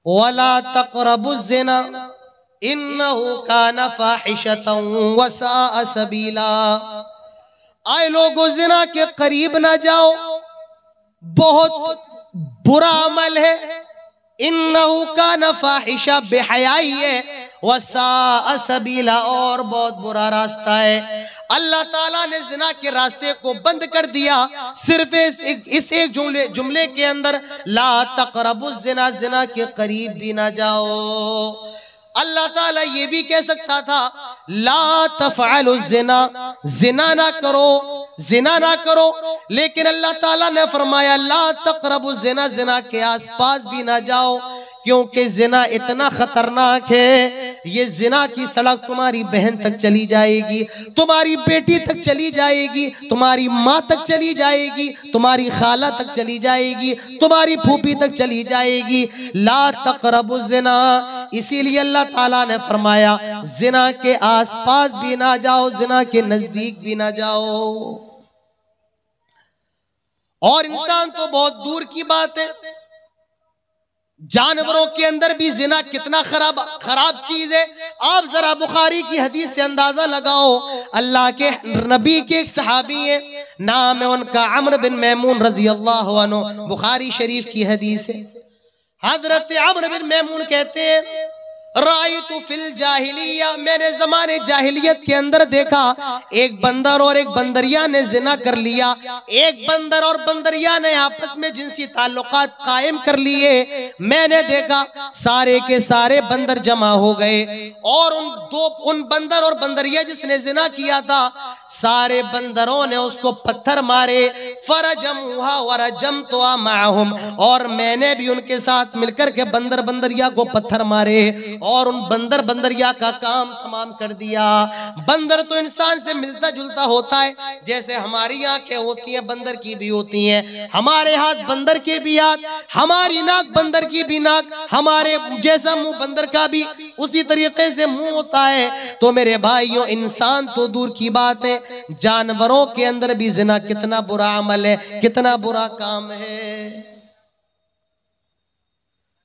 वला तक़रबुज़्ज़िना इन्नहु काना फ़ाहिशतन व साअ सबीला। आए लोगों, जिना के करीब ना जाओ, बहुत बुरा अमल है। इन्नहु काना फ़ाहिशा, बेहयाई है। व साअ सबीला, और बहुत बुरा रास्ता है। अल्लाह ताला ने जिना के रास्ते को बंद कर दिया सिर्फ इस एक जुमले के अंदर, ला तक़रबुज़्ज़िना, जिना के करीब भी ना जाओ। अल्लाह ताला ये भी कह सकता था ला तफ़अलुज़्ज़िना, जिना ना करो, जिना ना करो, लेकिन अल्लाह ताला ने फरमाया ला तक़रबुज़्ज़िना, जिना के आसपास भी ना जाओ, क्योंकि जिना इतना खतरनाक है। ये जिना की सड़क तुम्हारी बहन तक चली जाएगी, तुम्हारी बेटी तक चली जाएगी, तुम्हारी माँ तक चली जाएगी, तुम्हारी खाला तक चली जाएगी, तुम्हारी फूफी तक चली जाएगी। ला तक़रबुज़्ज़िना, इसीलिए अल्लाह ताला ने फरमाया जिना के आसपास भी ना जाओ, जिना के नजदीक भी ना जाओ। और इंसान तो बहुत दूर की बात है, जानवरों के अंदर भी जिना कितना खराब चीज है। आप जरा बुखारी की हदीस से अंदाजा लगाओ। अल्लाह के नबी के एक सहाबी है, नाम है उनका अम्र बिन मैमून रजी अल्लाह अन्हु, बुखारी शरीफ की हदीस है। हजरत अम्र बिन मैमून कहते हैं रायतु फिल जाहिलिया, मैंने जमाने जाहिलियत के अंदर देखा एक बंदर और एक बंदरिया ने जिना कर लिया। एक बंदर और बंदरिया ने आपस में जिनसी ताल्लुकात कायम कर लिए। मैंने देखा सारे के सारे बंदर जमा हो गए और उन बंदर और बंदरिया जिसने जिना किया था, सारे बंदरों ने उसको पत्थर मारे। फरजमुहा वरजमतुहा माहुम, और मैंने भी उनके साथ मिलकर के बंदर बंदरिया को पत्थर मारे और उन बंदर बंदरिया का काम तमाम कर दिया। बंदर तो इंसान से मिलता जुलता होता है, जैसे हमारी आंखें होती हैं बंदर की भी होती हैं, हमारे हाथ बंदर के भी हाथ, हमारी नाक बंदर की भी नाक, हमारे जैसा मुंह बंदर का भी उसी तरीके से मुंह होता है। तो मेरे भाइयों, इंसान तो दूर की बात है, जानवरों के अंदर भी जिना कितना बुरा अमल है, कितना बुरा काम है।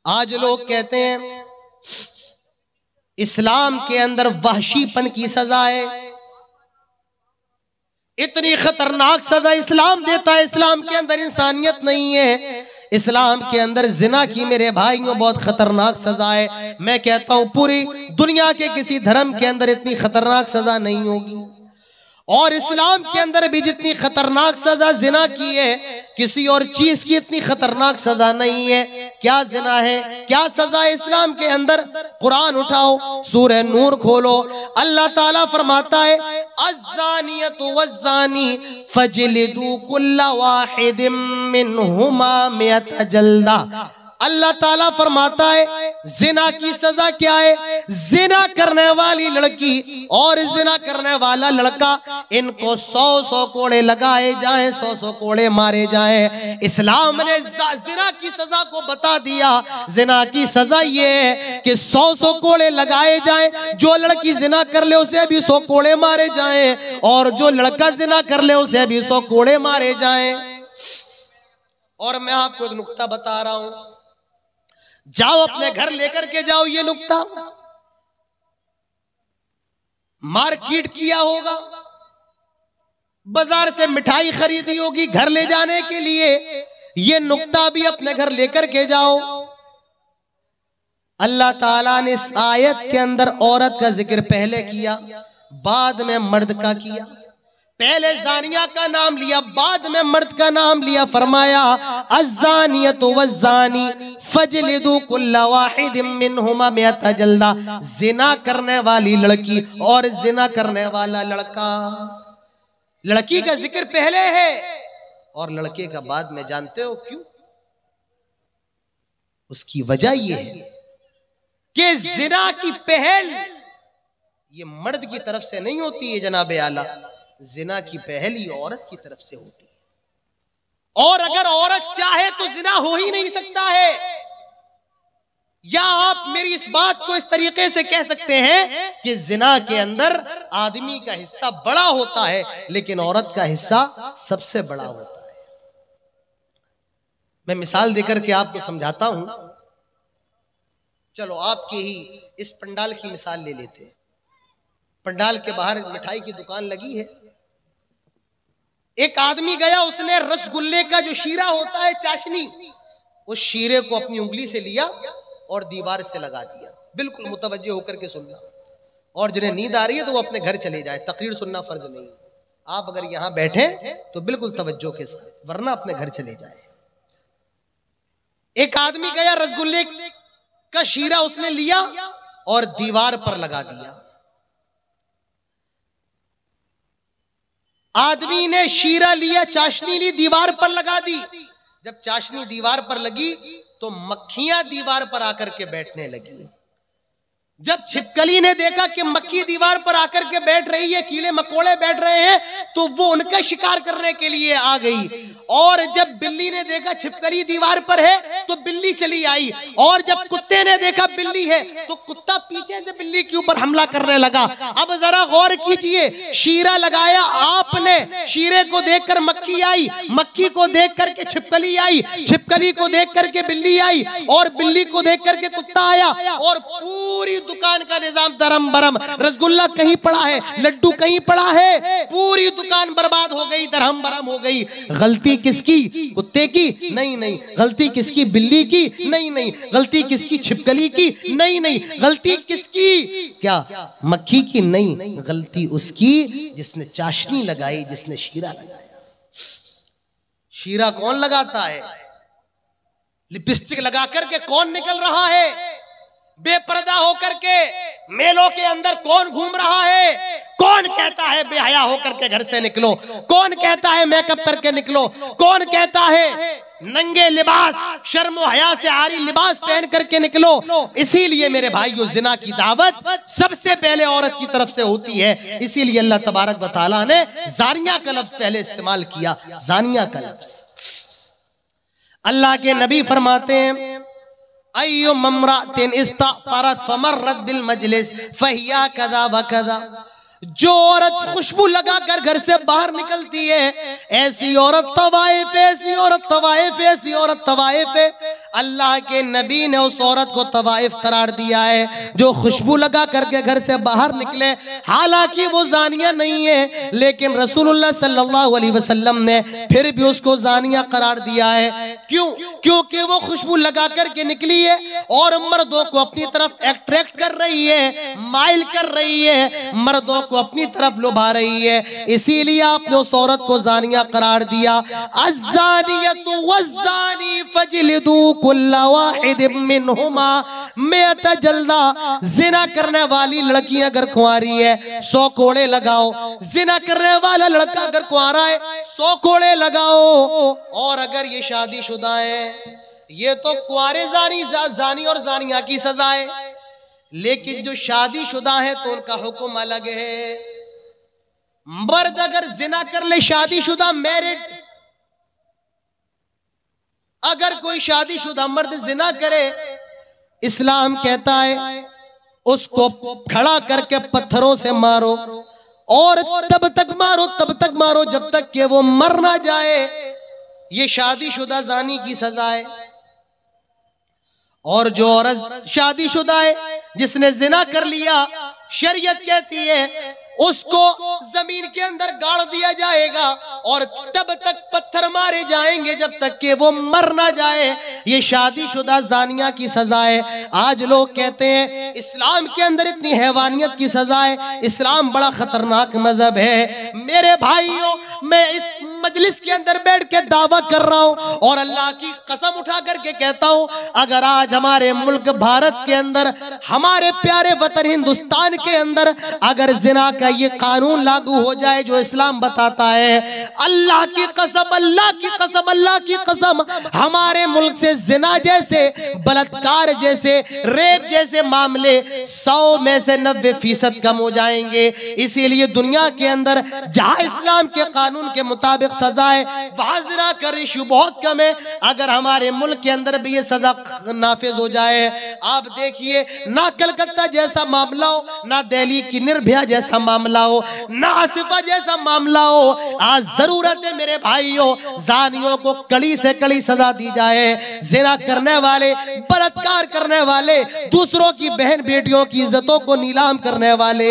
आज लोग कहते हैं इस्लाम के अंदर वहशीपन की सजा है। इतनी खतरनाक सजा इस्लाम देता है, इस्लाम के अंदर इंसानियत नहीं है। इस्लाम के अंदर जिना की मेरे भाइयों बहुत खतरनाक सजा है। मैं कहता हूं पूरी दुनिया के किसी धर्म के अंदर इतनी खतरनाक सजा नहीं होगी। और इस्लाम के अंदर भी जितनी खतरनाक सजा जिना की है, किसी और चीज की इतनी खतरनाक सजा नहीं है। क्या जिना है, क्या सजा है इस्लाम के अंदर? कुरान उठाओ, सूरह नूर खोलो, अल्लाह ताला फरमाता है अज़्ज़ानियतु वज़्ज़ानी फजलिदू कुल्ला वाहिदिम मिनहुमा मिअत जल्दा। अल्लाह ताला फरमाता है जिना की सजा क्या है? जिना करने वाली लड़की और जिना करने वाला लड़का, इनको 100 कोड़े लगाए जाएं, 100 कोड़े मारे जाएं। इस्लाम ने जिना की सजा को बता दिया। जिना की सजा ये है कि 100 कोड़े लगाए जाएं, जो लड़की जिना कर ले उसे भी 100 कोड़े मारे जाएं, और जो लड़का जिना कर ले उसे भी 100 कोड़े मारे जाएं। और मैं आपको एक नुक्ता बता रहा हूं, जाओ अपने घर लेकर के जाओ ये नुक्ता। मार्केट किया होगा, बाजार से मिठाई खरीदी होगी घर ले जाने के लिए, ये नुक्ता भी अपने घर लेकर के जाओ। अल्लाह ताला ने इस आयत के अंदर औरत का जिक्र पहले किया, बाद में मर्द का किया। पहले जानिया का नाम लिया, बाद में मर्द का नाम लिया। फरमाया अज़्ज़ानियतु वज़्ज़ानी फजलिदू कुल्ला वाहिदिम मिनहुमा मिअत जल्दा। जिना करने वाली लड़की और जिना करने वाला लड़का, लड़की का जिक्र पहले है और लड़के का बाद में। जानते हो क्यों? उसकी वजह यह है कि जिना की पहल ये मर्द की तरफ से नहीं होती है जनाबे आला, जिना की पहल ही औरत की तरफ से होती है। और अगर औरत चाहे तो जिना हो ही नहीं सकता है। या आप मेरी इस बात को इस तरीके से कह सकते हैं कि जिना के अंदर आदमी का हिस्सा बड़ा होता है, लेकिन औरत का हिस्सा सबसे बड़ा होता है। मैं मिसाल देकर के आपको समझाता हूं। चलो आपके ही इस पंडाल की मिसाल ले लेते हैं। पंडाल के बाहर मिठाई की दुकान लगी है, एक आदमी गया, उसने रसगुल्ले का जो शीरा होता है, चाशनी, उस शीरे को अपनी उंगली से लिया और दीवार से लगा दिया। बिल्कुल मुतवज्जे होकर के सुनना, और जिन्हें नींद आ रही है तो वो अपने घर चले जाए, तकरीर सुनना फर्ज नहीं। आप अगर यहां बैठे तो बिल्कुल तवज्जो के साथ, वरना अपने घर चले जाए। एक आदमी गया, रसगुल्ले का शीरा उसने लिया और दीवार पर लगा दिया। आदमी ने शीरा लिया, चाशनी ली, दीवार पर लगा दी। जब चाशनी दीवार पर लगी तो मक्खियां दीवार पर आकर के बैठने लगी। जब छिपकली ने देखा कि मक्खी दीवार पर आकर के बैठ रही है, कीड़े मकोड़े बैठ रहे हैं, तो वो उनका शिकार करने के लिए आ गई। और जब बिल्ली ने देखा छिपकली दीवार पर है तो बिल्ली चली आई। और जब कुत्ते ने देखा बिल्ली है तो कुत्ता पीछे से बिल्ली के ऊपर हमला करने लगा। अब जरा गौर कीजिए, शीरा लगाया आपने, शीरे को देखकर मक्खी आई, मक्खी को देख करके छिपकली आई, छिपकली को देख करके बिल्ली आई, और बिल्ली को देख करके कुत्ता आया, और पूरी दुकान का निजाम दरम बरम। रसगुल्ला कहीं पड़ा है, लड्डू कहीं पड़ा है, पूरी दुकान बर्बाद हो गई, दरहम बरम हो गई। गलती किसकी? कुत्ते की? नहीं नहीं। गलती किसकी? बिल्ली की? नहीं नहीं। गलती किसकी? छिपकली की? नहीं नहीं। गलती किसकी? क्या मक्खी की? नहीं, गलती उसकी जिसने चाशनी लगाई, जिसने शीरा लगाया। शीरा कौन लगाता है? लिपस्टिक लगा करके कौन निकल रहा है? बेपर्दा होकर के मेलों के अंदर कौन घूम रहा है? कौन कहता है बेहया होकर के घर से निकलो? कौन कहता है मेकअप करके निकलो? कौन कहता है नंगे लिबास, शर्म हया से आरी लिबास पहन करके निकलो? इसीलिए मेरे भाइयों, जिना की दावत सबसे पहले औरत की तरफ से होती है। इसीलिए अल्लाह तबारक व तआला ने जानिया का लफ्ज पहले इस्तेमाल किया, जानिया का लफ्ज। अल्लाह के नबी फरमाते हैं, अय्यु ममरातिन इस्तारत फमर्रत बिल मजलिस फहिया कदा व कदा। जो औरत खुशबू लगाकर घर से बाहर निकलती है, ऐसी औरत तवाइफ, ऐसी औरत तवाइफ, ऐसी औरत तवाइफ है। अल्लाह के नबी ने उस औरत को तवाइफ करार दिया है जो खुशबू लगा करके घर से बाहर निकले। हालांकि वो जानिया नहीं है, लेकिन रसूलुल्लाह सल्लल्लाहु अलैहि वसल्लम ने फिर भी उसको जानिया करार दिया है। क्यों? क्योंकि वो खुशबू लगा करके निकली है और मर्दों को अपनी तरफ अट्रैक्ट कर रही है, माइल कर रही है, मर्दों को अपनी तरफ लुभा रही है। इसीलिए आपने उस औरत को जानिया करार दिया। अज़्ज़ानियतु वज़्ज़ानी फजलिदू कुल्ला वाहिद मिनहुमा मिअता जल्दा। जिना करने वाली लड़की अगर कुंवारी है 100 कोड़े लगाओ, जिना करने वाला लड़का अगर कुंवारा है 100 कोड़े लगाओ। और अगर ये शादीशुदा है, ये तो कुंवारे जानी और जानिया की सजा है, लेकिन जो शादीशुदा है तो उनका हुक्म अलग है। मर्द अगर जिना कर ले, शादीशुदा मैरिड, अगर कोई शादीशुदा मर्द जिना करे, इस्लाम कहता है उसको खड़ा करके पत्थरों से मारो, और तब तक मारो जब तक कि वो मर ना जाए। ये शादीशुदा जानी की सजा है। और जो औरत शादीशुदा है, जिसने जिना कर लिया, शरीयत कहती है उसको जमीन के अंदर गाड़ दिया जाएगा और तब तक पत्थर मारे जाएंगे जब तक कि वो मर ना जाए। ये शादीशुदा जानिया की सजा है। आज लोग कहते हैं इस्लाम के अंदर इतनी हैवानियत की सजा है, इस्लाम बड़ा खतरनाक मजहब है। मेरे भाइयों, मैं इस मजलिस के अंदर बैठ के दावा कर रहा हूं और अल्लाह की कसम उठा करके कहता हूं, अगर आज हमारे मुल्क भारत के अंदर, हमारे प्यारे वतन हिंदुस्तान के अंदर अगर जिना का ये कानून लागू हो जाए जो इस्लाम बताता है, अल्लाह की कसम, अल्लाह की कसम, अल्लाह की कसम, हमारे मुल्क से जिना जैसे, बलात्कार जैसे, रेप जैसे मामले 100 में से 90% कम हो जाएंगे। इसीलिए दुनिया के अंदर जहां इस्लाम के कानून के मुताबिक मुताबिक सजा है, वहां जिना का रेशियो बहुत कम है। अगर हमारे मुल्क के अंदर भी ये सजा नाफिज हो जाए, आप देखिए, ना कलकत्ता जैसा मामला हो, ना दिल्ली की निर्भया जैसा मामला हो, ना आसिफा जैसा मामला हो, आज जरूरत है मेरे भाइयों, जानियों को कड़ी से कड़ी सजा दी जाए। जिना करने वाले, बलात्कार करने वाले, दूसरों की बहन बेटियों की इज्जतों को नीलाम करने वाले,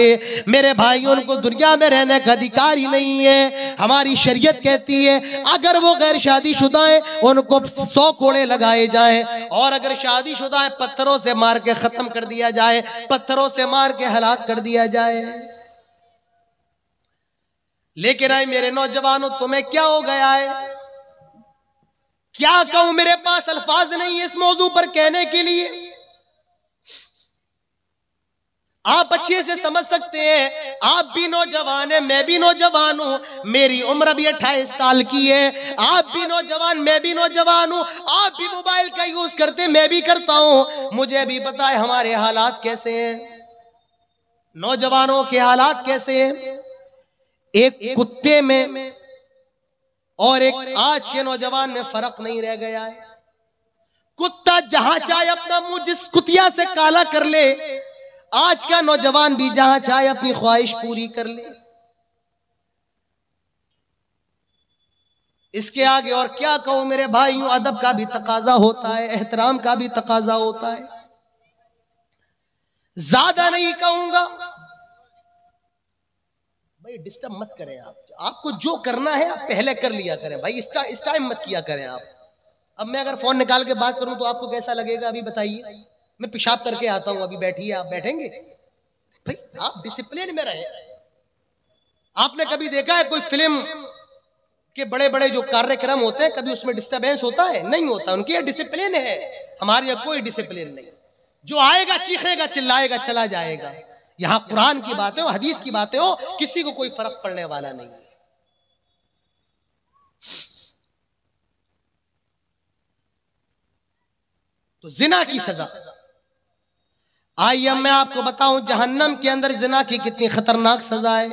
मेरे भाइयों, उनको दुनिया में रहने का अधिकार ही नहीं है। हमारी शरीयत कहती है अगर वो गैर शादीशुदा है उनको 100 कोड़े लगाए जाएं, और अगर शादीशुदा है पत्थरों से मार के खत्म कर दिया जाए, पत्थरों से मार के हलाक कर दिया जाए। लेकिन आई मेरे नौजवानों, तुम्हें क्या हो गया है? क्या कहूं, मेरे पास अल्फाज नहीं है इस मौजू पर कहने के लिए। आप अच्छे से समझ सकते हैं, आप भी नौजवान हैं, मैं भी नौजवान हूं, मेरी उम्र भी 28 साल की है। आप भी नौजवान, मैं भी नौजवान हूं, आप भी मोबाइल का यूज करते, मैं भी करता हूं। मुझे भी पता है हमारे हालात कैसे हैं, नौजवानों के हालात कैसे हैं। एक कुत्ते में और एक आज के नौजवान में फर्क नहीं रह गया है। कुत्ता जहां चाहे अपना मुंह जिस कुतिया से काला कर ले, आज का नौजवान भी जहां चाहे अपनी ख्वाहिश पूरी कर ले। इसके आगे और क्या कहूं मेरे भाइयों, अदब का भी तकाजा होता है, एहतराम का भी तकाजा होता है। ज्यादा नहीं कहूंगा भाई, डिस्टर्ब मत करें आप। आपको जो करना है आप पहले कर लिया करें भाई, इस टाइम मत किया करें आप। अब मैं अगर फोन निकाल के बात करूं तो आपको कैसा लगेगा अभी बताइए। मैं पेशाब करके आता हूं, अभी बैठिए, आप बैठेंगे भाई, आप डिसिप्लिन में रहे। आपने कभी देखा है कोई फिल्म के बड़े बड़े जो कार्यक्रम होते हैं, कभी उसमें डिस्टर्बेंस होता है? नहीं होता। उनकी ये डिसिप्लिन है, हमारे यहाँ कोई डिसिप्लिन नहीं। जो आएगा चीखेगा चिल्लाएगा चला जाएगा। यहां कुरान की बातें हो, हदीस की बातें हो, किसी को कोई फर्क पड़ने वाला नहीं है। तो जिना की सजा, आइए मैं आपको बताऊं जहन्नम के अंदर जिना की कितनी खतरनाक सजा है।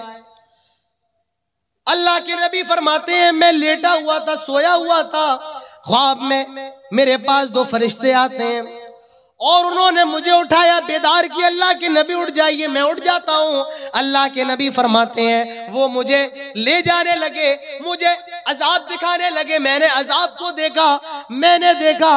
अल्लाह के नबी फरमाते हैं, मैं लेटा हुआ था, सोया हुआ था, ख्वाब में मेरे पास 2 फरिश्ते आते हैं और उन्होंने मुझे उठाया, बेदार किया, अल्लाह के नबी उठ जाइए। मैं उठ जाता हूं। अल्लाह के नबी फरमाते हैं, वो मुझे ले जाने लगे, मुझे अजाब दिखाने लगे। मैंने अजाब को देखा, मैंने देखा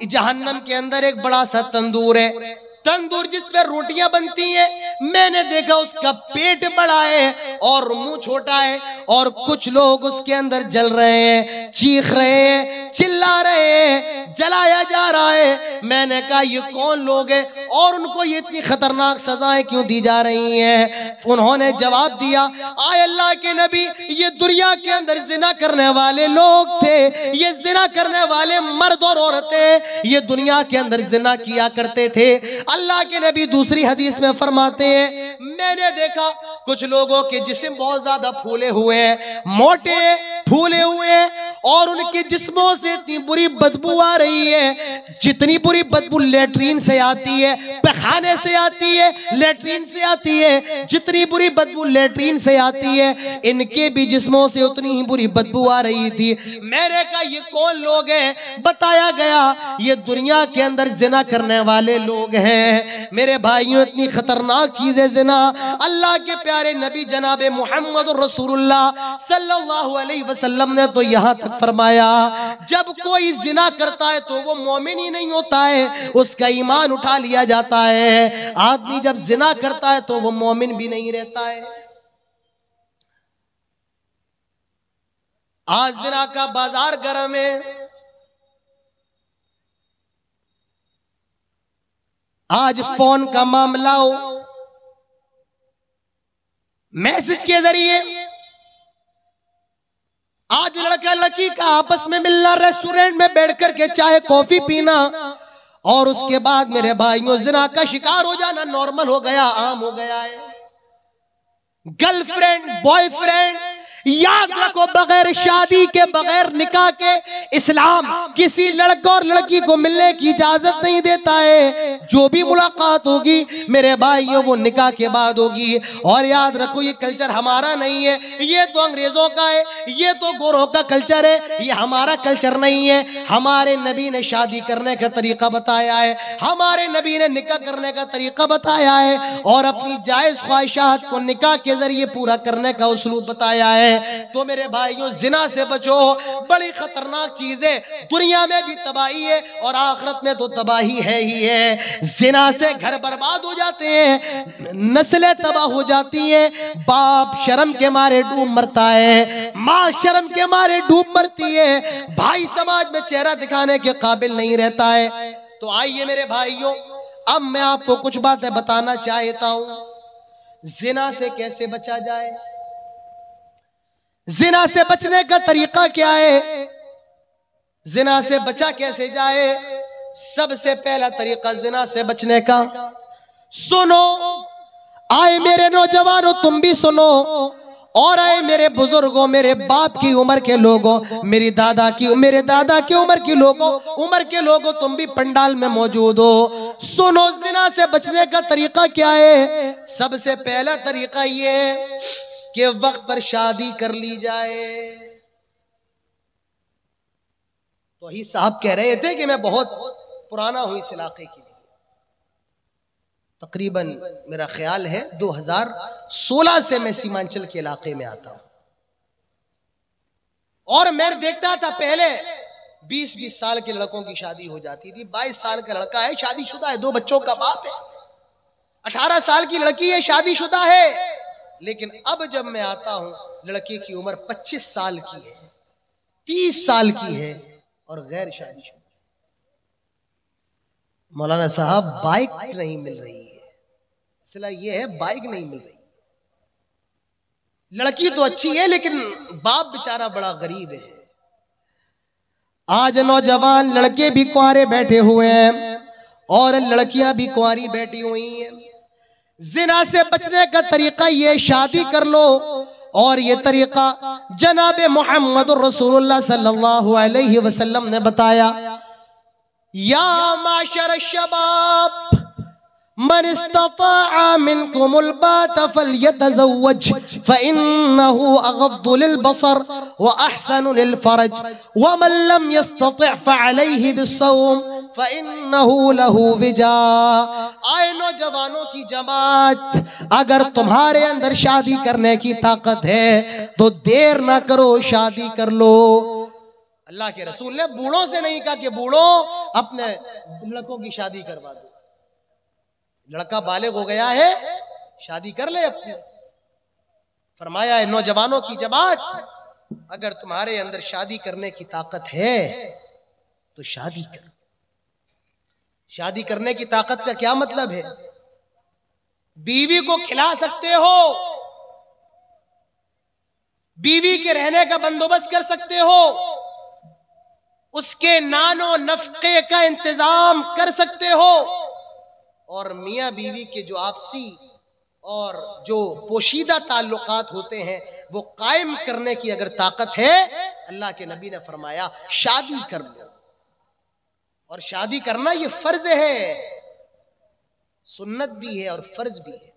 जहन्नम के अंदर एक बड़ा सा तंदूर है, तंदूर जिस पे रोटियां बनती हैं। मैंने देखा उसका पेट बड़ा है और मुंह छोटा है, और कुछ लोग उसके अंदर जल रहे हैं, चीख रहे हैं, चिल्ला रहे हैं, जलाया जा रहा है। मैंने कहा ये कौन लोग हैं और उनको ये इतनी खतरनाक सजाएं क्यों दी जा रही हैं? उन्होंने जवाब दिया, आए अल्लाह के नबी, ये दुनिया के अंदर जिना करने वाले लोग थे, ये जिना करने वाले मर्द और औरतें ये दुनिया के अंदर जिना किया करते थे। अल्लाह के नबी दूसरी हदीस में फरमाते हैं, मैंने देखा कुछ लोगों के जिस्म बहुत ज्यादा फूले हुए हैं, मोटे फूले हुए हैं, और उनके जिस्मों से इतनी बुरी बदबू आ रही है, जितनी बुरी बदबू लेटरीन से आती है, पैखाने से आती है, लेटरीन से आती है, जितनी बुरी बदबू लेटरीन से आती है, इनके भी जिस्मों से उतनी ही बुरी बदबू आ रही थी। मैंने कहा ये कौन लोग हैं? बताया गया ये दुनिया के अंदर जिना करने वाले लोग हैं। मेरे भाइयों, इतनी खतरनाक चीज है जिना। अल्लाह के प्यारे नबी जनाबे मोहम्मद रसूलुल्लाह सल्लल्लाहु अलैहि वसल्लम ने तो यहां तक फरमाया, जब कोई जिना करता है तो वो मोमिन ही नहीं होता है, उसका ईमान उठा लिया जाता है। आदमी जब जिना करता है तो वो मोमिन भी नहीं रहता है। आज जिना का बाजार गर्म है। आज फोन का मामला हो, मैसेज के जरिए आज लड़का लड़की का आपस में मिलना, रेस्टोरेंट में बैठ करके चाहे कॉफी पीना, और उसके बाद मेरे भाइयों जिना का शिकार हो जाना नॉर्मल हो गया, आम हो गया है। गर्लफ्रेंड बॉयफ्रेंड याद रखो, बगैर शादी के, बगैर निकाह के इस्लाम किसी लड़का और लड़की को मिलने की इजाजत नहीं देता है। जो भी मुलाकात होगी मेरे भाइयों वो निकाह के बाद होगी। और याद रखो ये कल्चर हमारा नहीं है, ये तो अंग्रेजों का है, ये तो गोरों का कल्चर है, ये हमारा कल्चर नहीं है। हमारे नबी ने शादी करने का तरीका बताया है, हमारे नबी ने निकाह करने का तरीका बताया है, और अपनी जायज ख्वाहिशात को निकाह के जरिए पूरा करने का उस्लूब बताया है। तो मेरे भाइयों जिना से बचो, बड़ी खतरनाक चीज है, दुनिया में भी तबाही है और आखिरत में तो तबाही है ही है। जिना से घर बर्बाद हो जाते हैं, नस्लें तबाह हो जाती हैं, बाप शर्म के मारे डूब मरता है, माँ शर्म के मारे डूब मरती है, भाई समाज में चेहरा दिखाने के काबिल नहीं रहता है। तो आइए मेरे भाइयों, अब मैं आपको कुछ बातें बताना चाहता हूं, जिना से कैसे बचा जाए, जिना से बचने का तरीका क्या है, जिना से बचा कैसे जाए। सबसे पहला तरीका जिना से बचने का, सुनो आए मेरे नौजवानों, तुम भी सुनो, और आए मेरे बुजुर्गों, मेरे बाप की उम्र के लोगों, मेरे दादा की उम्र के लोगों, तुम भी पंडाल में मौजूद हो, सुनो जिना से बचने का तरीका क्या है। सबसे पहला तरीका ये कि वक्त पर शादी कर ली जाए। तो ही साहब कह रहे थे कि मैं बहुत पुराना हूं इस इलाके के लिए, तकरीबन मेरा ख्याल है 2016 से मैं सीमांचल के इलाके में आता हूं, और मैं देखता था पहले 20-20 साल के लड़कों की शादी हो जाती थी, 22 साल का लड़का है शादीशुदा है, 2 बच्चों का बाप है, 18 साल की लड़की है शादीशुदा है। लेकिन अब जब मैं आता हूं लड़के की उम्र 25 साल की है, 30 साल की है और गैर शादीशुदा। मौलाना साहब बाइक नहीं मिल रही है, मसला ये है बाइक नहीं मिल रही, लड़की तो अच्छी है लेकिन बाप बेचारा बड़ा गरीब है। आज नौजवान लड़के भी कुंवारे बैठे हुए हैं और लड़कियां भी कुंवारी बैठी हुई हैं। जिना से बचने का तरीका ये, शादी कर लो, और ये तरीका जनाब मोहम्मद रसूलुल्लाह सल्लल्लाहु अलैहि वसल्लम ने बताया। या माशर शबाब मन इस्तताअ मिनकुमुल बात फल्यतज़व्वज फ़इन्नहु अग़द्दु लिलबसर व अहसनु लिलफ़रज व मन लम यस्तति' फ़अलैहि बिस्सौम फ़इन्नहु लहु विजा। आए नौजवानों की जमात, अगर तुम्हारे अंदर शादी करने की ताकत है तो देर ना करो, शादी कर लो। अल्लाह के रसूल ने बूढ़ों से नहीं कहा कि बूढ़ों अपने लड़कों की शादी करवा दो, लड़का बालिग हो गया है शादी कर ले अपनी। फरमाया है नौजवानों की जमात, अगर तुम्हारे अंदर शादी करने की ताकत है तो शादी कर। शादी करने की ताकत का क्या मतलब है? बीवी को खिला सकते हो, बीवी के रहने का बंदोबस्त कर सकते हो, उसके नानो नफके का इंतजाम कर सकते हो, और मियाँ बीवी के जो आपसी और जो पोशीदा ताल्लुकात होते हैं वो कायम करने की अगर ताकत है, अल्लाह के नबी ने फरमाया शादी कर लो। और शादी करना ये फर्ज है, सुन्नत भी है और फर्ज भी है।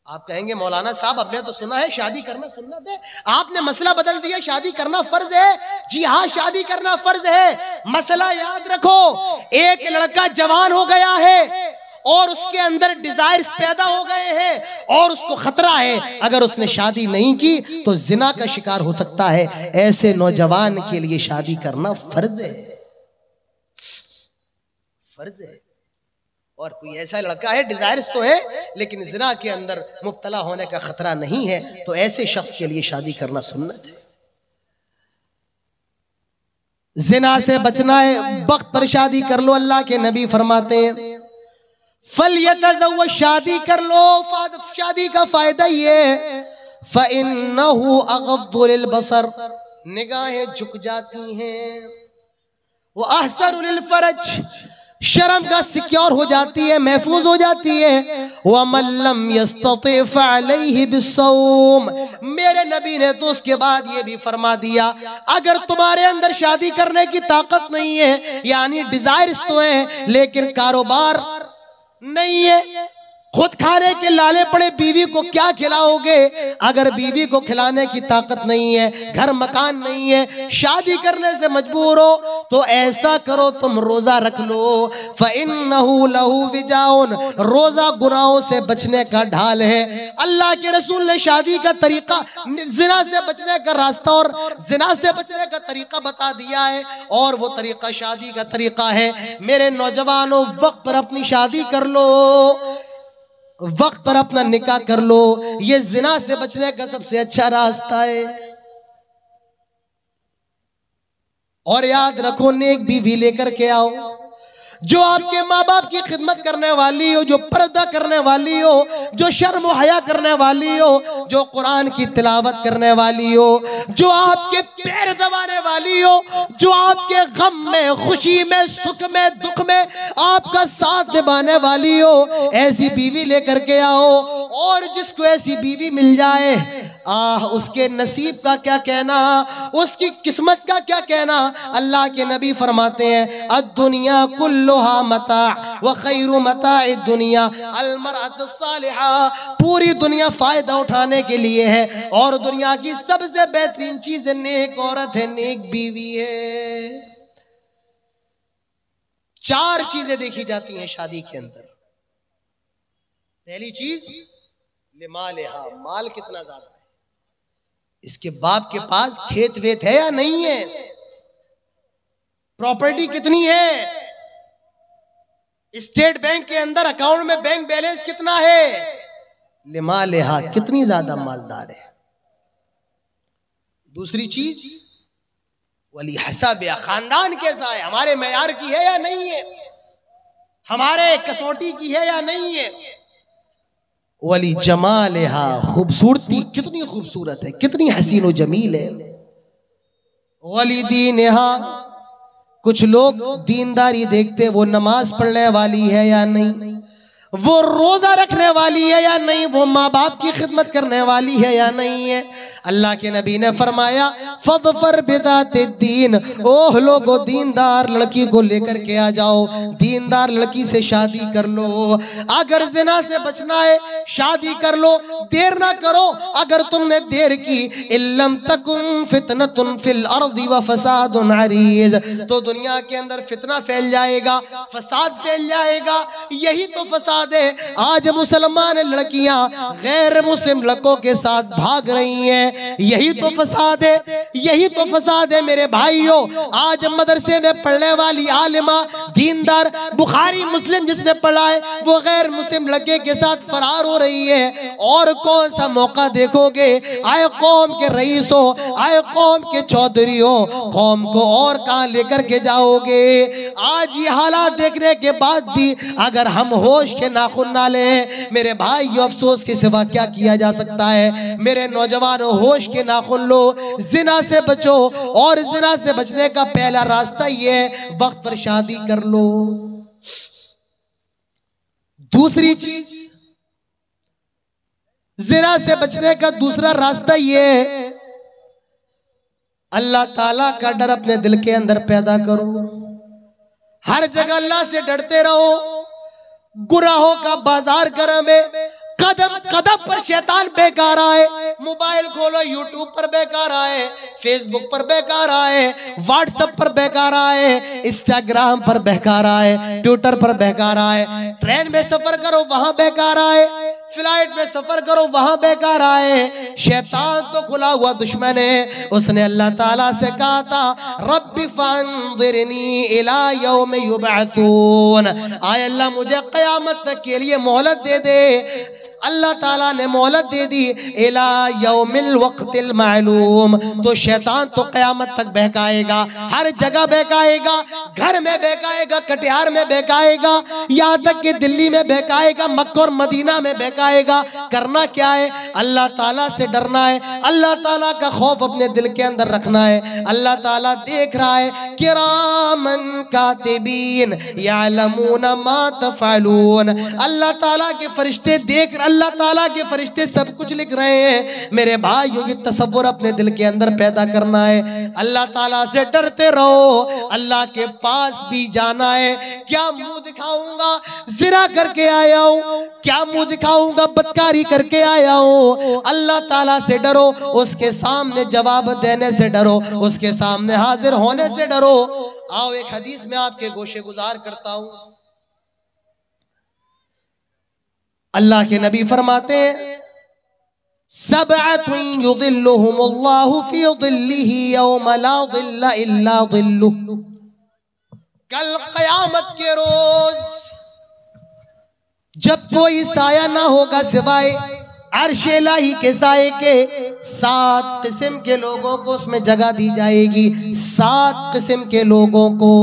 आप कहेंगे मौलाना साहब हमने तो सुना है शादी करना सुन्नत है, आपने मसला बदल दिया, शादी करना फर्ज है। जी हाँ, शादी करना फर्ज है। मसला याद रखो, एक लड़का जवान हो गया है और उसके अंदर डिजायर्स पैदा हो गए हैं और उसको खतरा है अगर उसने शादी नहीं की तो जिना का शिकार हो सकता है। ऐसे नौजवान के लिए शादी करना फर्ज है, फर्ज है। और कोई ऐसा लड़का है डिजायर्स तो है लेकिन जिना के अंदर मुब्तला होने का खतरा नहीं है, तो ऐसे शख्स के लिए शादी करना सुन्नत है। जिना से बचना है, वक्त पर शादी कर लो। अल्लाह के नबी फरमाते हैं फल्यतज़व्वज, शादी कर लो। शादी का फायदा ये फ़इन्नहु अग़द्दु लिलबसर, निगाहें झुक जाती हैं, व अहसनु लिलफ़रज, शर्म का सिक्योर हो जाती है, महफूज हो जाती है। वमल्लम यस्तति फअलैहि बिस्सौम, मेरे नबी ने तो उसके बाद ये भी फरमा दिया, अगर तुम्हारे अंदर शादी करने की ताकत नहीं है, यानी डिजायर्स तो हैं लेकिन कारोबार नहीं है, खुद खाने के लाले पड़े, बीवी को क्या खिलाओगे? अगर बीवी को खिलाने की ताकत नहीं है, घर मकान नहीं है, शादी करने से मजबूर हो, तो ऐसा करो तुम रोजा रख लो। फ़इन्नहु लहू विजाउन, रोजा गुनाहों से बचने का ढाल है। अल्लाह के रसूल ने शादी का तरीका, जिना से बचने का रास्ता और जिना से बचने का तरीका बता दिया है, और वो तरीका शादी का तरीका है। मेरे नौजवानों, वक्त पर अपनी शादी कर लो, वक्त पर अपना निकाह कर लो, ये जिना से बचने का सबसे अच्छा रास्ता है। और याद रखो, नेक बीवी लेकर के आओ, जो आपके माँ बाप की खिदमत करने वाली हो, जो पर्दा करने वाली हो, जो शर्म व हया करने वाली हो, जो कुरान की तिलावत करने वाली हो, जो आपके पैर दबाने वाली हो, जो आपके गम में, खुशी में, सुख में, दुख में आपका साथ निभाने वाली हो, ऐसी बीवी लेकर के आओ। और जिसको ऐसी बीवी मिल जाए, उसके नसीब का क्या कहना, उसकी किस्मत का क्या कहना। अल्लाह के नबी फरमाते हैं, अद्दुनिया कुल्लुहा मता व खैरु मताइ दुनिया अल मरअतु सालिहा, पूरी दुनिया फायदा उठाने के लिए है, और दुनिया की सबसे बेहतरीन चीज नेक औरत है, नेक बीवी है। 4 चीजें देखी जाती हैं शादी के अंदर। पहली चीज लिमालिहा, माल कितना ज्यादा है, इसके बाप के पास खेत वेत है या नहीं है, प्रॉपर्टी कितनी है, स्टेट बैंक के अंदर अकाउंट में बैंक बैलेंस कितना है, लिमालिहा, कितनी ज्यादा मालदार है। दूसरी चीज वली हसाबिया, खानदान कैसा है, हमारे मेयार की है या नहीं है, हमारे कसौटी की है या नहीं है। वली जमालिहा, खूबसूरती, कितनी खूबसूरत है, कितनी हसीन व जमील है। वली दीनिहा, कुछ लोग दीनदारी देखते, वो नमाज पढ़ने वाली है या नहीं, वो रोजा रखने वाली है या नहीं, वो माँ बाप की खिदमत करने वाली है या नहीं है। अल्लाह के नबी ने फरमाया, फज़फर बिदाते दीन, ओह लोगो, दीनदार लड़की को लेकर के आ जाओ, दीनदार लड़की से शादी कर लो। अगर जिना से बचना है, शादी कर लो, देर ना करो। अगर तुमने देर की, इल्लम तकुन फितनतुन फिल अर्दी व फसादुन अरीज, तो दुनिया के अंदर फितना फैल जाएगा, फसाद फैल जाएगा। यही तो फसाद है। आज मुसलमान लड़कियां गैर मुस्लिम लड़कों के साथ भाग रही हैं, यही तो फसाद है, यही तो फसाद है मेरे भाइयों। आज मदरसे में पढ़ने वाली आलिमा, दीनदार, बुखारी मुस्लिम जिसने पढ़ा है, वो गैर मुस्लिम लड़के के साथ फरार हो रही है। और कौन सा मौका देखोगे? आए कौम के रईस हो, आए कौम के चौधरी हो, कौम को और कहां लेकर के जाओगे? आज ये हालात देखने के बाद भी अगर हम होश के नाखुन ना लें, मेरे भाई, अफसोस के सिवा क्या किया जा सकता है। मेरे नौजवानों, होश के नाखुन लो, जिना से बचो, और जिना से बचने का पहला रास्ता ये है, वक्त पर शादी कर लो। दूसरी चीज, जिना से बचने का दूसरा रास्ता ये है, अल्लाह ताला का डर अपने दिल के अंदर पैदा करो। हर जगह अल्लाह से डरते रहो। गुनाहों का बाजार गर्म है, कदम कदम पर शैतान बेकार आए। मोबाइल खोलो, यूट्यूब पर बेकार आए, फेसबुक पर बेकार आए, व्हाट्सएप पर बेकार आए, इंस्टाग्राम पर बेकार आए, ट्विटर पर बेकार आए। ट्रेन में सफर करो, वहां बेकार आए, फ्लाइट में सफर करो, वहां बेकार आए। शैतान तो खुला हुआ दुश्मन है। उसने अल्लाह ताला से कहा था, रब्बी फंज़िरनी इला यौम युबअतून, आए अल्लाह मुझे क़यामत तक के लिए मोहलत दे दे। अल्लाह ताला ने मोहलत दे दी इला यौमिल वक्तिल मालूम। तो शैतान तो क़यामत तक बहकाएगा, हर जगह बहकाएगा, घर में बहकाएगा, कटिहार में बहकाएगा, यहाँ तक कि दिल्ली में बहकाएगा, मक्का और मदीना में बहकाएगा। करना क्या है? अल्लाह ताला से डरना है, अल्लाह ताला का खौफ अपने दिल के अंदर रखना है। अल्लाह ताला देख रहा है, किरामन कातिबीन यालमूना मा तफअलून। अल्लाह ताला के फरिश्ते देख, अल्लाह ताला के फरिश्ते सब कुछ लिख रहे हैं। मेरे भाइयों की तसव्वुर अपने दिल के अंदर पैदा करना है। अल्लाह ताला से डरते रहो। अल्लाह के पास भी जाना है। क्या मुंह दिखाऊंगा? जिना करके आया हूं। क्या मुंह दिखाऊंगा? बदकारी करके आया हूं। अल्लाह ताला से डरो, उसके सामने जवाब देने से डरो, उसके सामने हाजिर होने से डरो। आओ एक हदीस में आपके गोशे गुजार करता हूं। अल्लाह के नबी फरमाते हैं, सबअतुन युदिल्लुहुमुल्लाहु फी दिल्लिही यौम ला दिल्ला इल्ला दिल्लुहु। कल क़यामत के रोज जब कोई साया ना होगा सिवाय अर्शे इलाही के साए के, 7 किस्म के लोगों को उसमें जगह दी जाएगी, 7 किस्म के लोगों को।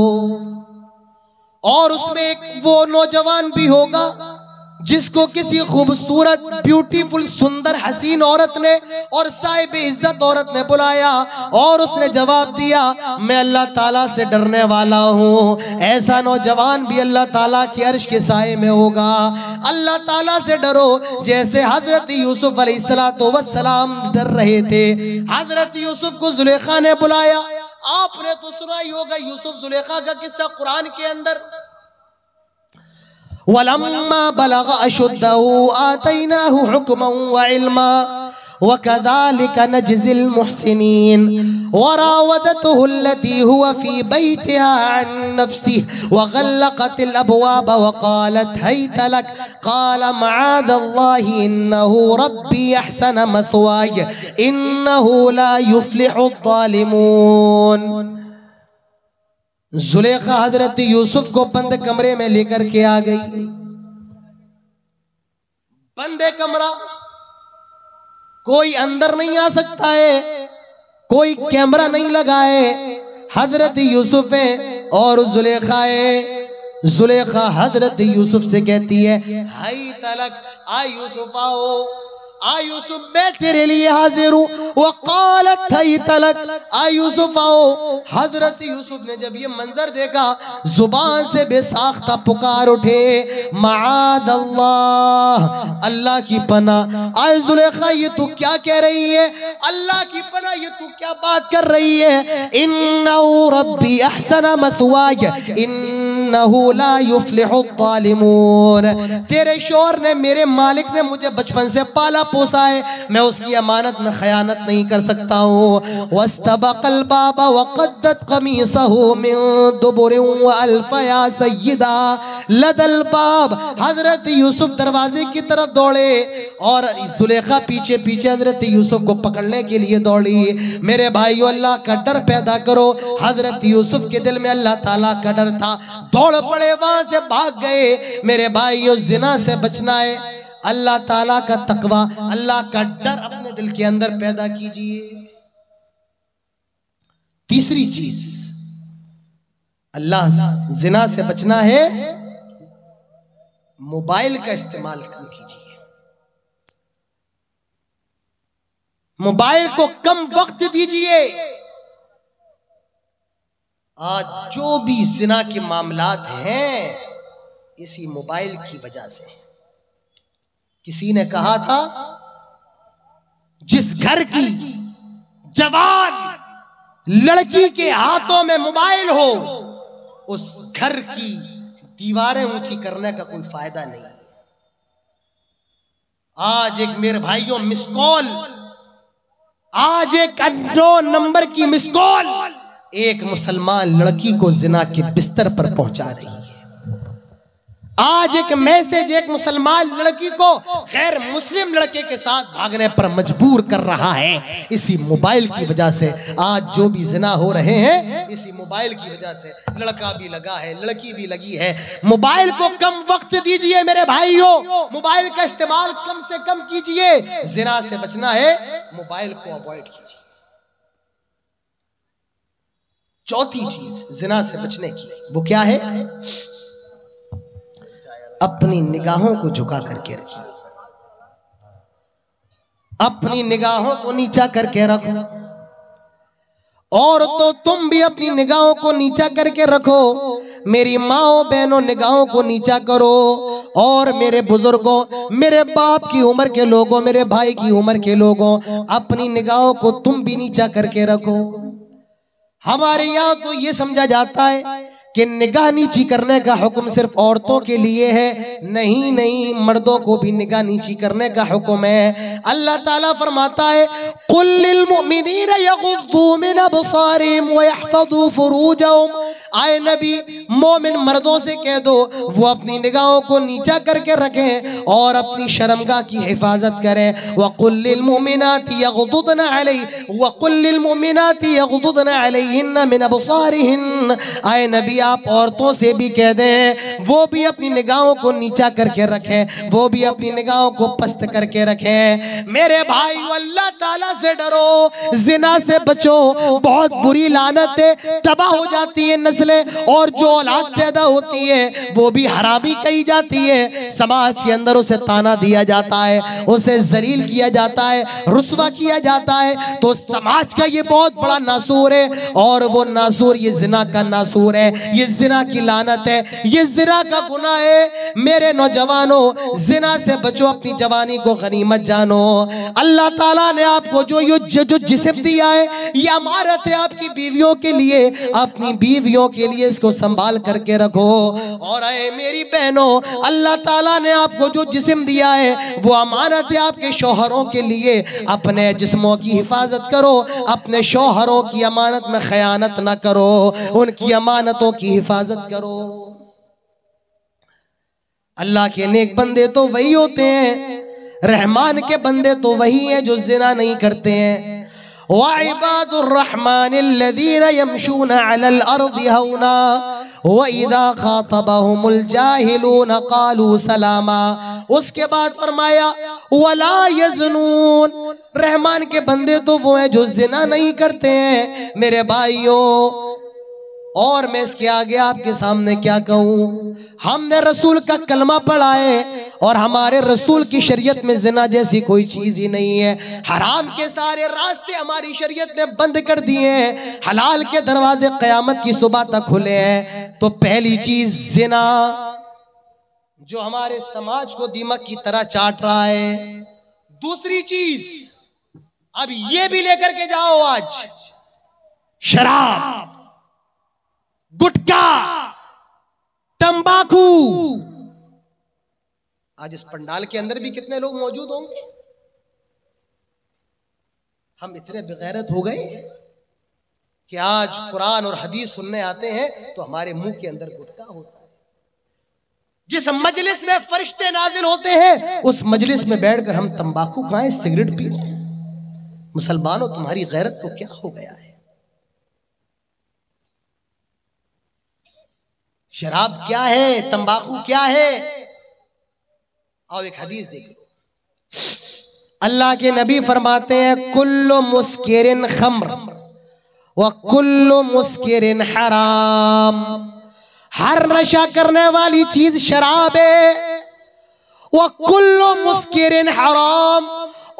और उसमें एक वो नौजवान भी होगा जिसको किसी खूबसूरत ब्यूटीफुल सुंदर हसीन औरत ने और साहिब इज्जत औरत ने बुलाया और उसने जवाब दिया, मैं अल्लाह ताला से डरने वाला हूँ। ऐसा नौजवान भी अल्लाह ताला के अर्श के साए में होगा। अल्लाह ताला से डरो जैसे हजरत यूसुफ अलैहिस्सलातु वस्सलाम डर रहे थे। हजरत यूसुफ को जुलेखा ने बुलाया। आपने तो सुना ही होगा यूसुफ जुलेखा का किस्सा कुरान के अंदर। वलम्मा बलग अशुद्धहु आतैनाहु हुक्मन व इल्मा व कज़ालिका नजज़िल मुहसिनीन वरावदतहु अल्लती हुवा फी बैतिहा अन नफ्सिही व गल्लक़तिल अबवाब व क़ालत हैत लक क़ाल मआदल्लाहि इन्नहु रब्बी अहसन मथवाय इन्नहु ला युफ्लिहु ज़ालिमून। जुलेखा हजरत यूसुफ को बंद कमरे में लेकर के आ गई। बंदे कमरा, कोई अंदर नहीं आ सकता है, कोई कैमरा नहीं लगा है। हजरत यूसुफ है और जुलेखा है। जुलेखा हजरत यूसुफ से कहती है, हाय तलक, आ यूसुफ आओ, आ यूसुफ मैं तेरे लिए हाजिर हूँ। वक़ालत हाय तलक, आ यूसुफ आओ। हजरत यूसुफ ने जब ये मंजर देखा जुबान से बेसाख्ता पुकार उठे, मआदल्लाह, अल्लाह की पनाह। आए जुलेखा ये तू क्या कह रही है? अल्लाह की पनाह, ये तू क्या बात कर रही है? इन्नहु रब्बी अहसन मथवाय इन्नहु ला युफ्लिहु ज़ालिमून। तेरे शौहर ने, मेरे मालिक ने मुझे बचपन से पाला पोसा है, मैं उसकी अमानत में खयानत नहीं कर सकता हूँ। वस्तबक़ल बाबा वक़द्दत क़मीसहु मिन दुबुरिन व अल्फ़ा या सय्यदा लदल बाब। हजरत यूसुफ दरवाजे की तरफ दौड़े और जुलेखा पीछे पीछे हजरत यूसुफ को पकड़ने के लिए दौड़ी। मेरे भाइयों, अल्लाह का डर पैदा करो। हजरत यूसुफ के दिल में अल्लाह ताला का डर था, दौड़ पड़े, वहां से भाग गए। मेरे भाइयों, जिना से बचना है, अल्लाह ताला का तकवा, अल्लाह का डर अपने दिल के अंदर पैदा कीजिए। तीसरी चीज, अल्लाह जिना से बचना है, मोबाइल का इस्तेमाल कम कीजिए। मोबाइल को कम वक्त दीजिए। आज जो भी जिना के मामलात हैं इसी मोबाइल की वजह से। किसी ने कहा था, जिस घर की जवान लड़की के हाथों में मोबाइल हो उस घर की दीवारें ऊंची करने का कोई फायदा नहीं। आज एक, मेरे भाइयों, मिस कॉल, आज एक अननोन नंबर की मिस कॉल एक मुसलमान लड़की को जिना के बिस्तर पर पहुंचा रही है। आज एक मैसेज एक मुसलमान लड़की को गैर मुस्लिम लड़के के साथ भागने पर मजबूर कर रहा है, इसी मोबाइल की वजह से। आज जो भी जिना हो रहे हैं इसी मोबाइल की वजह से। लड़का भी लगा है, लड़की भी लगी है। मोबाइल को कम वक्त दीजिए मेरे भाइयों, मोबाइल का इस्तेमाल कम से कम कीजिए। जिना से बचना है, मोबाइल को अवॉइड कीजिए। चौथी चीज जिना से बचने की वो क्या है? अपनी निगाहों को झुका करके रखिए, अपनी निगाहों को नीचा करके रखो। और तो तुम भी अपनी निगाहों को नीचा करके रखो। मेरी माओ बहनों, निगाहों को नीचा करो। और मेरे बुजुर्गों, मेरे बाप की उम्र के लोगों, मेरे भाई की उम्र के लोगों, अपनी निगाहों को तुम भी नीचा करके रखो। हमारे यहाँ तो ये समझा जाता है कि निगाह नीची करने का हुक्म सिर्फ औरतों के लिए है। नहीं नहीं, मर्दों को भी निगाह नीची करने का हुक्म है। अल्लाह ताला फरमाता है, कुल लिल मुमिनीना यगुद्दू मिन अबसारिहिम व यहफज़ू फुरूजहुम। आए नबी, मोमिन मर्दों से कह दो वो अपनी निगाहों को नीचा करके रखें और अपनी शर्मगाह की हिफाजत करें। वकुल लिल मुमिनाति यगुद्दुना अलैहिन्ना मिन अबसारिहिन। आए नबी, आप औरतों से भी कह दें वो भी अपनी निगाहों को नीचा करके रखें, वो भी अपनी निगाहों को पस्त करके रखें। मेरे भाई, अल्लाह ताला से डरो, जिना से बचो। बहुत बुरी लानत है, तबाह हो जाती है नस्लें, और जो औलाद पैदा होती है वो भी हरामी कही जाती है। समाज के अंदर उसे ताना दिया जाता है, उसे जलील किया जाता है, रुस्वा किया जाता है। तो समाज का ये बहुत बड़ा नासूर है, और वो नासूर ये जिना का नासूर है, ये जिना की लानत है, ये जिना का गुनाह है। मेरे नौजवानों, जिना से बचो, अपनी जवानी को गनीमत जानो। अल्लाह ताला ने आपको जो जिस्म दिया है, ये अमानत है आपकी बीवियों के लिए। अपनी बीवियों के लिए इसको संभाल करके रखो। और ऐ मेरी बहनों, अल्लाह ताला ने आपको जो जिस्म दिया है वो अमानत है आपके शौहरों के लिए। अपने जिस्मों की हिफाजत करो, अपने शौहरों की अमानत में खयानत ना करो, उनकी अमानतों की हिफाजत करो। अल्लाह के नेक बंदे तो वही होते हैं, रहमान के बंदे तो वही हैं जो जिना नहीं करते हैं। वइबादुर रहमानिल्लज़ीना यमशूना अलल अर्दि हौना व इज़ा खातबहुमुल जाहिलूना क़ालू सलामा। उसके बाद फरमाया वला यज़नून। रहमान के बंदे तो वो हैं जो जिना नहीं करते हैं मेरे भाइयों। और मैं इसके आगे आपके सामने क्या कहूँ? हमने रसूल का कलमा पढ़ा है, और हमारे रसूल की शरीयत में जिना जैसी कोई चीज ही नहीं है। हराम के सारे रास्ते हमारी शरीयत ने बंद कर दिए हैं, हलाल के दरवाजे क़यामत की सुबह तक खुले हैं। तो पहली चीज जिना, जो हमारे समाज को दीमक की तरह चाट रहा है। दूसरी चीज, अब ये भी लेकर के जाओ, आज शराब, गुटखा, तंबाकू। आज इस पंडाल के अंदर भी कितने लोग मौजूद होंगे। हम इतने बेगैरत हो गए कि आज कुरान और हदीस सुनने आते हैं तो हमारे मुंह के अंदर गुटखा होता है। जिस मजलिस में फरिश्ते नाजिल होते हैं उस मजलिस में बैठकर हम तंबाकू खाएं, सिगरेट पिए। मुसलमानों, तुम्हारी गैरत को क्या हो गया है? शराब क्या है, तंबाकू क्या है? और एक हदीस देख लो। अल्लाह के नबी फरमाते हैं, कुल्लु मुस्किरिन खम्र व कुल्लु मुस्किरिन हराम। हर नशा करने वाली चीज शराब है। व कुल्लु मुस्किरिन हराम,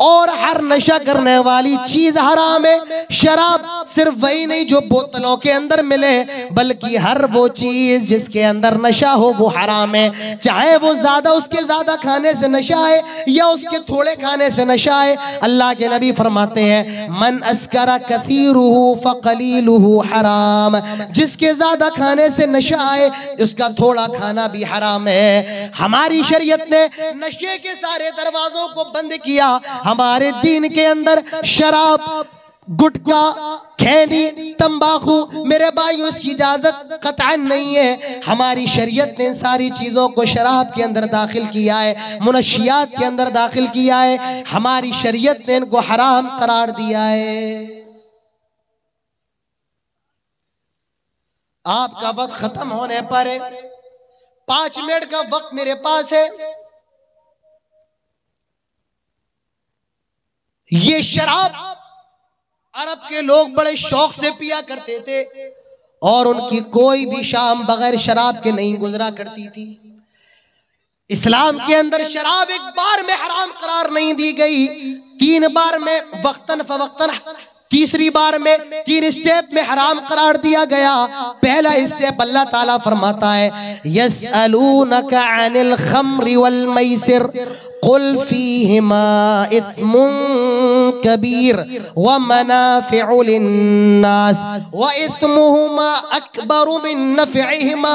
और हर नशा करने वाली चीज हराम है। शराब सिर्फ वही नहीं जो बोतलों के अंदर मिले, बल्कि हर वो चीज जिसके अंदर नशा हो वो हराम है। चाहे वो ज्यादा, उसके ज्यादा खाने से नशा है या उसके थोड़े खाने से नशा है। अल्लाह के नबी फरमाते हैं, मन अस्करा कसीरुहु फकलीलुहु हराम। जिसके ज्यादा खाने से नशा है उसका थोड़ा खाना भी हराम है। हमारी शरीयत ने नशे के सारे दरवाजों को बंद किया। हमारे दीन के अंदर शराब, गुटखा, खैनी, तंबाकू, मेरे भाई उसकी इजाजत कतअन नहीं है। हमारी शरीयत ने सारी चीजों को शराब के अंदर दाखिल किया है, मुनशियात के अंदर दाखिल किया है। हमारी शरीयत ने इनको हराम करार दिया है। आपका वक्त खत्म होने पर 5 मिनट का वक्त मेरे पास है। ये शराब अरब के लोग बड़े शौक से पिया करते थे और उनकी कोई भी शाम बगैर शराब के नहीं गुजरा करती थी। इस्लाम के अंदर शराब एक बार में हराम करार नहीं दी गई, 3 बार में वक्तन फवक्तन, तीसरी बार में 3 स्टेप में हराम करार दिया गया। पहला स्टेप अल्लाह ताला फरमाता है यसअलूनका अनिल खम्रि वल मैसिर कुल फीहिमा इस्मुन कबीर व मनाफिउ लिन्नास व इस्मुहुमा अकबरु मिन नफ़इहिमा।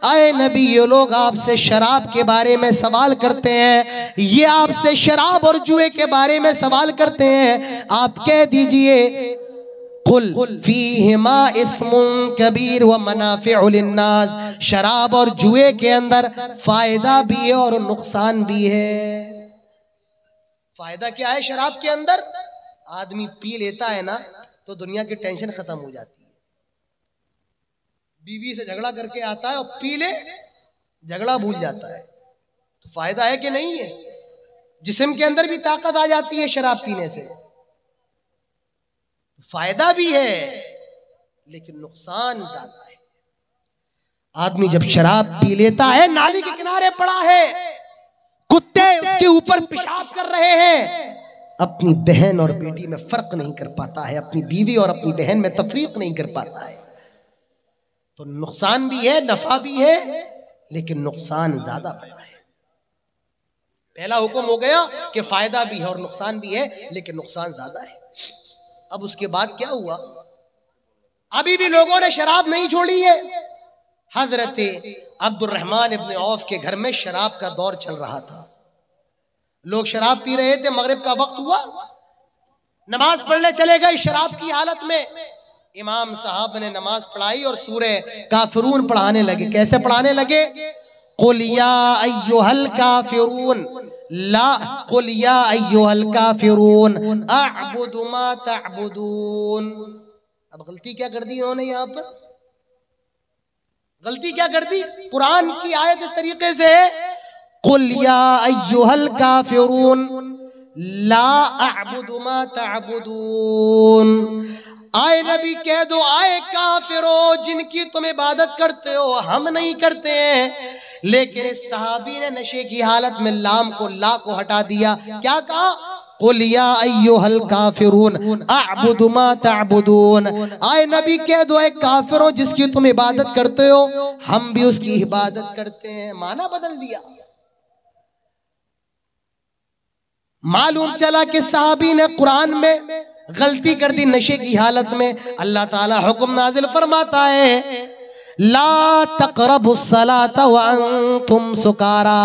आए नबी, ये लोग आपसे शराब के बारे में सवाल करते हैं, ये आपसे शराब और जुए के बारे में सवाल करते हैं। आप कह दीजिए कुल फीहिमा इस्मुन कबीर व मनाफिउ लिन्नास, शराब और जुए के अंदर फायदा भी है और नुकसान भी है। फायदा क्या है शराब के अंदर? आदमी पी लेता है ना तो दुनिया की टेंशन खत्म हो जाती है। बीवी से झगड़ा करके आता है और पी ले, झगड़ा भूल जाता है। तो फायदा है कि नहीं है? जिस्म के अंदर भी ताकत आ जाती है शराब पीने से। फायदा भी है लेकिन नुकसान ज्यादा है। आदमी जब शराब पी लेता है, नाली के किनारे पड़ा है, कुत्ते उसके ऊपर पेशाब कर रहे हैं, अपनी बहन और बेटी में फर्क नहीं कर पाता है, अपनी बीवी और अपनी बहन में तफरीक नहीं कर पाता है। तो नुकसान भी है, नफा भी है, लेकिन नुकसान ज्यादा बड़ा है। पहला हुक्म हो गया कि फायदा भी है और नुकसान भी है, लेकिन नुकसान ज्यादा है। अब उसके बाद क्या हुआ? अभी भी लोगों ने शराब नहीं छोड़ी है। हजरत अब्दुर्रहमान इब्न औफ के घर में शराब का दौर चल रहा था। लोग शराब पी रहे थे, मगरिब का वक्त हुआ, नमाज पढ़ने चले गए। शराब की हालत में इमाम साहब ने नमाज पढ़ाई और सूरह काफिरून पढ़ाने लगे। कैसे पढ़ाने लगे? कुल या अय्युहल काफिरून ला कुल या अय्युहल काफिरून अअबुदु मा तअबुदून। अब गलती क्या कर दी उन्होंने? यहाँ पर गलती क्या कर दी? कुरान की आयत इस तरीके से है कुल या अय्युहल काफिरून ला अअबुदु मा तअबुदून। आए नबी कह दो, आए काफिरो, जिनकी तुम इबादत करते हो हम नहीं करते हैं। लेकिन इस सहाबी ने नशे की हालत में लाम को ला को हटा दिया। क्या कहा? कुल या अय्युहल काफिरून अअबुदु मा तअबुदून। आए नबी कह दो, आए काफिरों, जिसकी तुम इबादत करते हो हम भी उसकी इबादत करते हैं। माना बदल दिया। मालूम चला कि सहाबी ने कुरान में गलती कर दी नशे की हालत में। अल्लाह ताला हुक्म नाजिल फरमाता है ला तक़रबुस्सलाता व अंतुम सुकारा।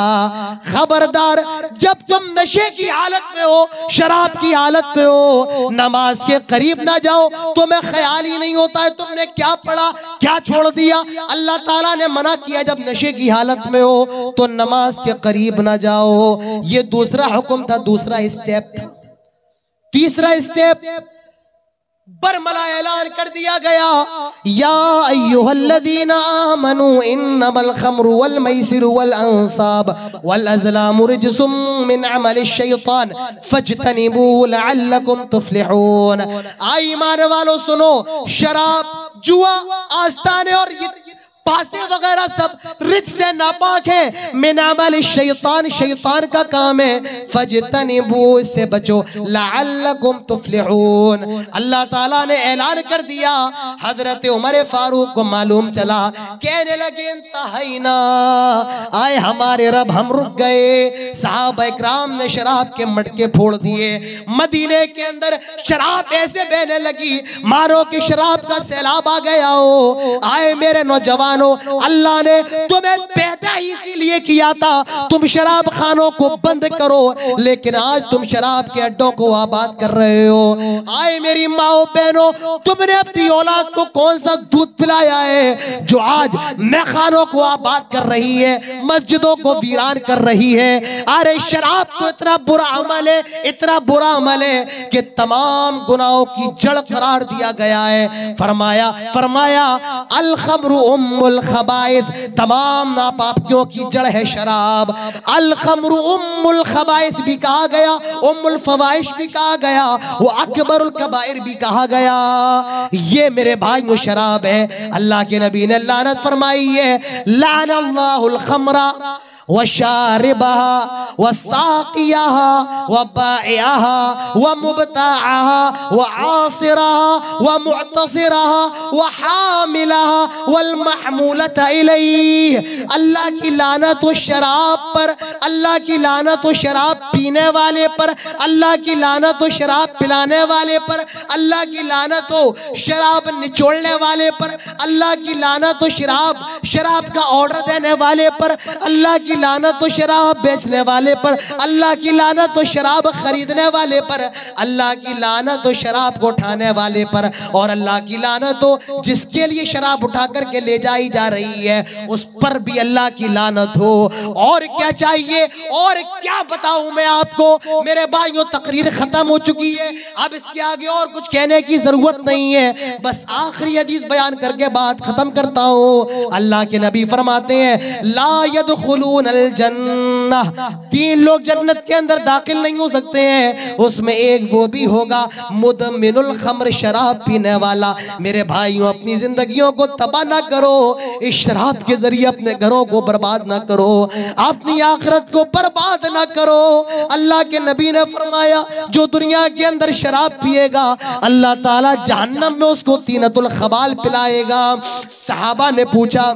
खबरदार, जब तुम नशे की हालत में हो, शराब की हालत में हो, नमाज के करीब ना जाओ। तुम्हें ख्याल ही नहीं होता है तुमने क्या पढ़ा, क्या छोड़ दिया। अल्लाह ताला ने मना किया जब नशे की हालत में हो तो नमाज के करीब ना जाओ। ये दूसरा हुक्म था, दूसरा स्टेप था। तीसरा स्टेप बरमला ऐलान कर दिया गया या अय्युहल्लज़ीना आमनू इन्नमल खम्रु वल मैसिरु वल अंसाब वल अज़लामु रिज्सुम मिन अमलिश शैतान फज्तनिबूहु लअल्लकुम तुफ्लिहून। आई ईमान वालों सुनो, शराब, जुआ, आस्ताने और पासे वगैरह सब रिच से नापाक है। मिन अमल शैतान, शैतान का काम है। फज्तनिबू, से बचो। लअल्लकुम तुफ्लिहून। अल्लाह ताला ने ऐलान कर दिया। हजरत उमर फारूक को मालूम चला, कहने लगे इंतहाइना, आए हमारे रब हम रुक गए। सहाबा इकराम ने शराब के मटके फोड़ दिए। मदीने के अंदर शराब ऐसे बहने लगी मारो कि शराब का सैलाब आ गया हो। आए मेरे नौजवान नौजवानों, अल्लाह ने तुम्हें पैदा ही इसीलिए किया था तुम शराब खानों को बंद करो, लेकिन आज तुम शराब के अड्डों को आबाद कर रहे हो। आए मेरी माओ बहनों, तुमने अपनी औलाद को कौन सा दूध पिलाया है जो आज मैखानों को आबाद कर रही है, मस्जिदों को वीरान कर रही है। अरे शराब तो इतना बुरा अमल है, इतना बुरा अमल है कि तमाम गुनाहों की जड़ करार दिया गया है। फरमाया अल खम्रु उम्मुल खबाइथ, तमाम नापाकियों की जड़ है शराब। अल खम्रु उम्मुल खबाइथ भी कहा गया, उम्मुल फवाइश भी कहा गया, वो अकबरुल कबाइर भी कहा गया। ये मेरे भाइयों शराब है। अल्लाह के नबी ने लानत फरमाई है, लानल्लाहुल खम्रा व शारिबहा व साकियाहा व बाइआहा व मुबताअहा व आसिरहा व मुअतसिरहा व हामिलहा वल महमूलता इलैहि। अल्लाह की लानत हो शराब पर, अल्लाह की लानत हो शराब पीने वाले पर, अल्लाह की लानत हो शराब पिलाने वाले पर, अल्लाह की लानत हो शराब निचोड़ने वाले पर, अल्लाह की लानत हो शराब का ऑर्डर देने वाले पर, अल्लाह की लानत तो शराब बेचने वाले पर, अल्लाह की लानत तो शराब खरीदने वाले पर, अल्लाह की लानत तो शराब को उठाने वाले पर, और अल्लाह की लानत तो जिसके लिए शराब उठा करके ले जाई जा रही है उस पर भी अल्लाह की लानत हो। और क्या चाहिए, और क्या बताऊं मैं आपको मेरे भाइयों, तकरीर खत्म हो चुकी है, अब इसके आगे और कुछ कहने की जरूरत नहीं है। बस आखिरी हदीस बयान करके बात खत्म करता हूं। अल्लाह के नबी फरमाते हैं, ला यदखुलून जन्नह, 3 लोग जन्नत के अंदर दाखिल नहीं हो सकते हैं, उसमें एक वो भी होगा मुदमिनुल खम्र, शराब पीने वाला। मेरे भाइयों, अपनी जिंदगियों को तबाह ना करो, इस शराब के जरिए अपने घरों को बर्बाद ना करो, अपनी आखिरत को बर्बाद ना करो। अल्लाह के नबी ने फरमाया, जो दुनिया के अंदर शराब पिएगा अल्लाह ताला जहन्नम में उसको तीनतुल खबाल पिलाएगा। सहाबा ने पूछा,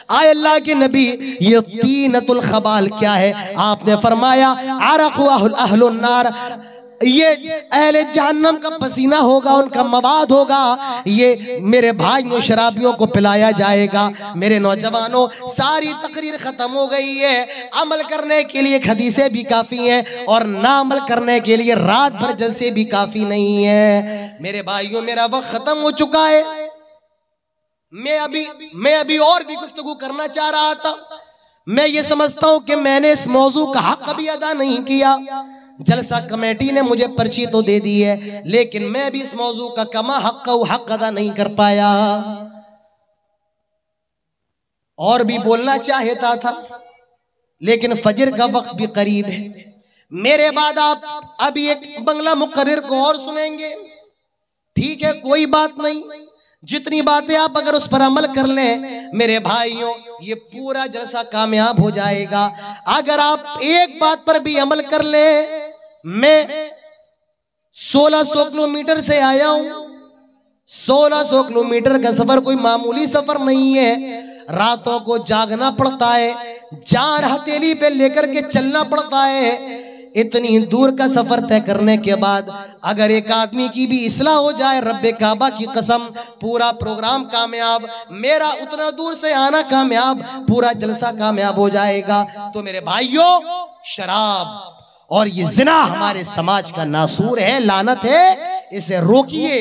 आए अल्लाह के नबी, ये तीनतुल खबाल क्या है? आपने फरमाया, अरक़ु अहलुन नार, ये अहले जहन्नम का पसीना होगा, उनका मवाद होगा, ये मेरे भाइयों शराबियों को पिलाया जाएगा। मेरे नौजवानों, सारी तकरीर खत्म हो गई है। अमल करने के लिए हदीसें भी काफी हैं, और ना अमल करने के लिए रात भर जलसे भी काफी नहीं है। मेरे भाइयों, मेरा वक्त खत्म हो चुका है। मैं अभी और भी गुफ्तगू करना चाह रहा था। मैं ये समझता हूं कि मैंने इस मौजू का हक अभी अदा नहीं किया। जलसा कमेटी ने मुझे पर्ची तो दे दी है, लेकिन मैं भी इस मौजू का कमा हक अदा नहीं कर पाया। और भी बोलना चाहता था, लेकिन फजर का वक्त भी करीब है। मेरे बाद आप अभी एक बंगला मुकर्रिर को और सुनेंगे, ठीक है, कोई बात नहीं। जितनी बातें आप अगर उस पर अमल कर लें मेरे भाइयों, ये पूरा जलसा कामयाब हो जाएगा। अगर आप एक बात पर भी अमल कर लें, मैं 1600 किलोमीटर से आया हूं। 1600 किलोमीटर का सफर कोई मामूली सफर नहीं है। रातों को जागना पड़ता है, जान हथेली पे लेकर के चलना पड़ता है। इतनी दूर का सफर तय करने के बाद अगर एक आदमी की भी इस्लाह हो जाए, रब्बे काबा की कसम, पूरा प्रोग्राम कामयाब, मेरा उतना दूर से आना कामयाब, पूरा जलसा कामयाब हो जाएगा। तो मेरे भाइयों, शराब और ये जिना हमारे समाज का नासूर है, लानत है। इसे रोकिए,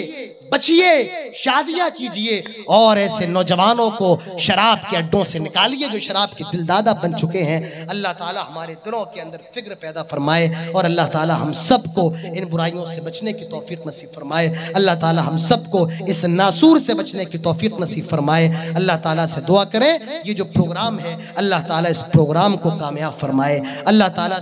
बचिए, शादियां कीजिए, और ऐसे नौजवानों को शराब के अड्डों से निकालिए जो शराब के दिलदादा बन चुके हैं। अल्लाह ताला हमारे दिलों के अंदर फिक्र पैदा फरमाए, और अल्लाह ताला हम सबको इन बुराइयों से बचने की तौफीक नसीब फरमाए। अल्लाह ताला हम सबको इस नासूर से बचने की तौफीक नसीब फरमाए। अल्लाह ताला से दुआ करें, ये जो प्रोग्राम है अल्लाह ताला इस प्रोग्राम को कामयाब फरमाए। अल्लाह ताला